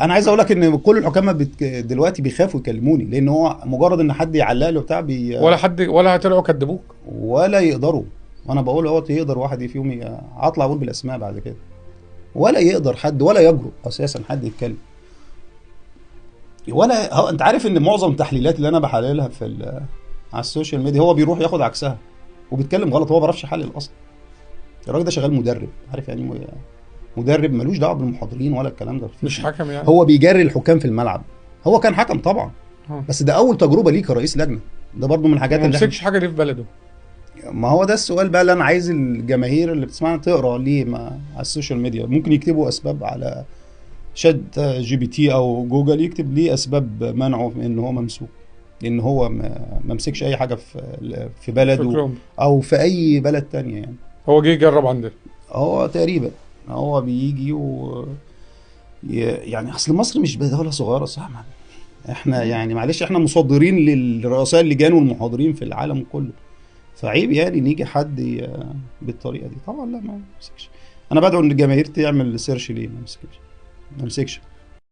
انا عايز اقول لك ان كل الحكام دلوقتي بيخافوا يكلموني، لان هو مجرد ان حد يعلق له بتاع ولا حد ولا هتلاقوا كدبوك؟ ولا يقدروا. وانا بقول اهو يقدر واحد فيهم هطلع اقول بالاسماء بعد كده، ولا يقدر حد ولا يجرؤ اساسا حد يتكلم. ولا هو انت عارف ان معظم التحليلات اللي انا بحللها على السوشيال ميديا هو بيروح ياخد عكسها وبيتكلم غلط، هو ما بيعرفش يحلل اصلا. الراجل ده شغال مدرب، عارف يعني مدرب ملوش دعوه بالمحاضرين ولا الكلام ده. مش حكم يعني؟ هو بيجري الحكام في الملعب. هو كان حكم طبعا، بس ده اول تجربه ليه كرئيس لجنه. ده برضو من الحاجات ما اللي مسكش حاجه دي في بلده. ما هو ده السؤال بقى اللي انا عايز الجماهير اللي بتسمعنا تقرا ليه على السوشيال ميديا. ممكن يكتبوا اسباب على شات جي بي تي او جوجل، يكتب ليه اسباب منعه ان هو ممسوك، لان هو ما مسكش اي حاجه في بلده او في اي بلد تانية يعني. هو جه يجرب عندنا. هو تقريبا هو بيجي يعني اصل مصر مش دوله صغيره صح. احنا يعني معلش احنا مصدرين للرؤساء اللجان والمحاضرين في العالم كله، فعيب يعني نيجي حد بالطريقه دي. طبعا لا ما مسكش. انا بدعو ان الجماهير تعمل سيرش ليه ما مسكش.